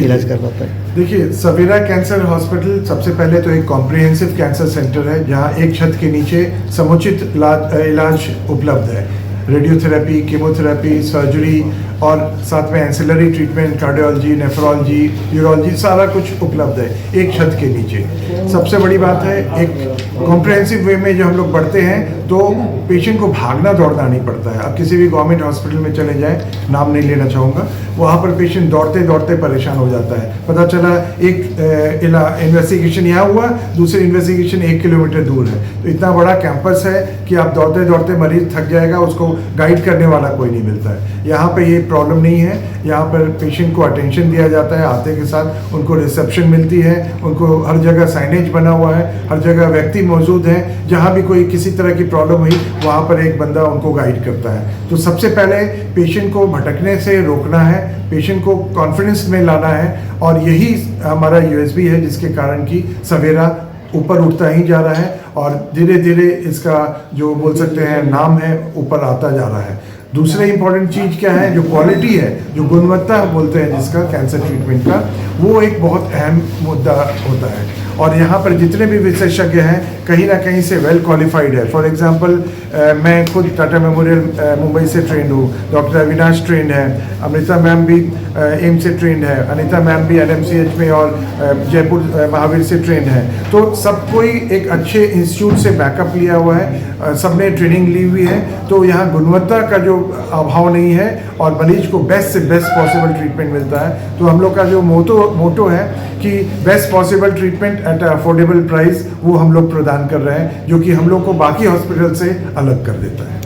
इलाज करवाता है? देखिए, सवेरा कैंसर हॉस्पिटल सबसे पहले तो एक कॉम्प्रिहेंसिव कैंसर सेंटर है जहां एक छत के नीचे समुचित इलाज उपलब्ध है। रेडियोथेरेपी, कीमोथेरेपी, सर्जरी और साथ में ancillary treatment, cardiology, nephrology, urology, सारा कुछ उपलब्ध है एक छत के नीचे। सबसे बड़ी बात है, एक कॉम्प्रिहेंसिव वे में जब हम लोग बढ़ते हैं तो पेशेंट को भागना दौड़ना नहीं पड़ता है। अब किसी भी गवर्नमेंट हॉस्पिटल में चले जाएं, नाम नहीं लेना चाहूँगा, वहाँ पर पेशेंट दौड़ते दौड़ते परेशान हो जाता है। पता चला एक इन्वेस्टिगेशन यहाँ हुआ, दूसरी इन्वेस्टिगेशन 1 किलोमीटर दूर है। तो इतना बड़ा कैंपस है कि आप दौड़ते दौड़ते मरीज थक जाएगा, उसको गाइड करने वाला कोई नहीं मिलता है। यहाँ पर ये प्रॉब्लम नहीं है। यहाँ पर पेशेंट को अटेंशन दिया जाता है, आते के साथ उनको रिसेप्शन मिलती है, उनको हर जगह साइनेज बना हुआ है, हर जगह व्यक्ति मौजूद है। जहाँ भी कोई किसी तरह की प्रॉब्लम हुई वहाँ पर एक बंदा उनको गाइड करता है। तो सबसे पहले पेशेंट को भटकने से रोकना है, पेशेंट को कॉन्फिडेंस में लाना है, और यही हमारा यूएसपी है जिसके कारण कि सवेरा ऊपर उठता ही जा रहा है और धीरे धीरे इसका जो बोल सकते हैं नाम है ऊपर आता जा रहा है। दूसरा इंपॉर्टेंट चीज़ क्या है, जो क्वालिटी है, जो गुणवत्ता बोलते हैं जिसका कैंसर ट्रीटमेंट का, वो एक बहुत अहम मुद्दा होता है। और यहाँ पर जितने भी विशेषज्ञ हैं कहीं ना कहीं से वेल क्वालिफाइड है। फॉर एग्जांपल मैं खुद टाटा मेमोरियल मुंबई से ट्रेंड हूँ, डॉक्टर अविनाश ट्रेंड है, अमृता मैम भी एम्स से ट्रेंड है, अनीता मैम भी एनएमसीएच में और जयपुर महावीर से ट्रेंड है। तो सब कोई एक अच्छे इंस्टीट्यूट से बैकअप लिया हुआ है, सबने ट्रेनिंग ली हुई है। तो यहाँ गुणवत्ता का जो अभाव नहीं है और मरीज को बेस्ट से बेस्ट पॉसिबल ट्रीटमेंट मिलता है। तो हम लोग का जो मोटो है कि best possible treatment at affordable price, वो हम लोग प्रदान कर रहे हैं, जो कि हम लोग को बाकी हॉस्पिटल से अलग कर देता है।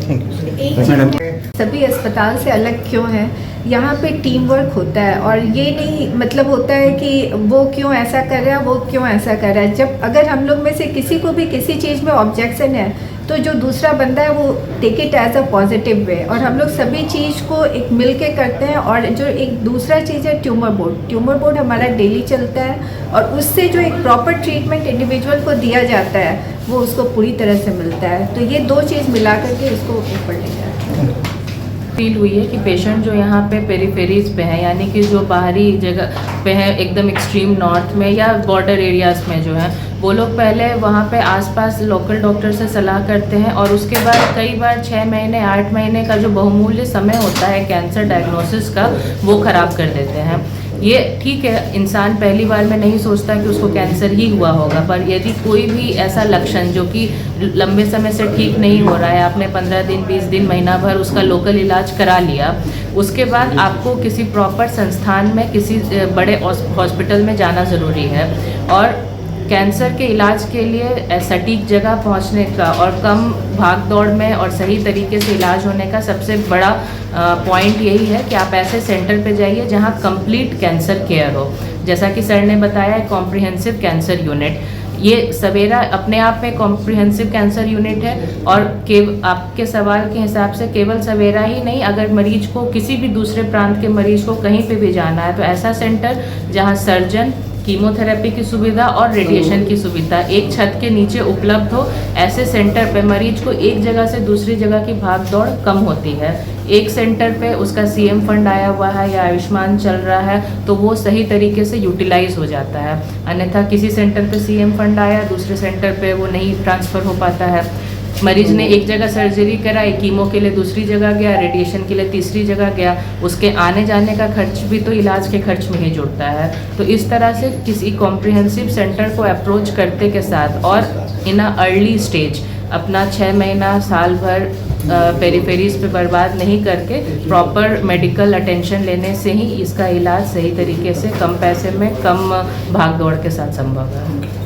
सभी अस्पताल से अलग क्यों है? यहाँ पे टीम वर्क होता है और ये नहीं मतलब होता है कि वो क्यों ऐसा कर रहा है, वो क्यों ऐसा कर रहा है। जब अगर हम लोग में से किसी को भी किसी चीज़ में ऑब्जेक्शन है तो जो दूसरा बंदा है वो take it as a positive way, और हम लोग सभी चीज़ को एक मिल के करते हैं। और जो एक दूसरा चीज़ है ट्यूमर बोर्ड हमारा डेली चलता है और उससे जो एक प्रॉपर ट्रीटमेंट इंडिविजुअल को दिया जाता है वो उसको पूरी तरह से मिलता है। तो ये दो चीज़ मिला करके इसको ऊपर ले जाते हैं। फील हुई है कि पेशेंट जो यहाँ पे पेरीफेरीज पे हैं, यानी कि जो बाहरी जगह पे हैं, एकदम एक्सट्रीम नॉर्थ में या बॉर्डर एरियाज़ में जो है, वो लोग पहले वहाँ पे आसपास लोकल डॉक्टर से सलाह करते हैं और उसके बाद कई बार 6 महीने 8 महीने का जो बहुमूल्य समय होता है कैंसर डायग्नोसिस का, वो ख़राब कर देते हैं। ये ठीक है, इंसान पहली बार में नहीं सोचता कि उसको कैंसर ही हुआ होगा, पर यदि कोई भी ऐसा लक्षण जो कि लंबे समय से ठीक नहीं हो रहा है, आपने 15 दिन 20 दिन महीना भर उसका लोकल इलाज करा लिया, उसके बाद आपको किसी प्रॉपर संस्थान में किसी बड़े हॉस्पिटल में जाना ज़रूरी है। और कैंसर के इलाज के लिए सटीक जगह पहुंचने का और कम भाग दौड़ में और सही तरीके से इलाज होने का सबसे बड़ा पॉइंट यही है कि आप ऐसे सेंटर पे जाइए जहां कंप्लीट कैंसर केयर हो। जैसा कि सर ने बताया, कॉम्प्रिहेंसिव कैंसर यूनिट, ये सवेरा अपने आप में कॉम्प्रिहेंसिव कैंसर यूनिट है। और आपके सवाल के हिसाब से केवल सवेरा ही नहीं, अगर मरीज को किसी भी दूसरे प्रांत के मरीज को कहीं पे भी जाना है तो ऐसा सेंटर जहां सर्जन, कीमोथेरेपी की सुविधा और रेडिएशन की सुविधा एक छत के नीचे उपलब्ध हो, ऐसे सेंटर पे मरीज को एक जगह से दूसरी जगह की भाग दौड़ कम होती है। एक सेंटर पे उसका सीएम फंड आया हुआ है या आयुष्मान चल रहा है तो वो सही तरीके से यूटिलाइज हो जाता है। अन्यथा किसी सेंटर पे सीएम फंड आया, दूसरे सेंटर पे वो नहीं ट्रांसफ़र हो पाता है। मरीज ने एक जगह सर्जरी कराई, कीमो के लिए दूसरी जगह गया, रेडिएशन के लिए तीसरी जगह गया, उसके आने जाने का खर्च भी तो इलाज के खर्च में ही जुड़ता है। तो इस तरह से किसी कॉम्प्रिहेंसिव सेंटर को अप्रोच करते के साथ और इन अ अर्ली स्टेज अपना 6 महीना साल भर पेरीफेरीज पे बर्बाद नहीं करके प्रॉपर मेडिकल अटेंशन लेने से ही इसका इलाज सही तरीके से कम पैसे में कम भाग दौड़ के साथ संभव है।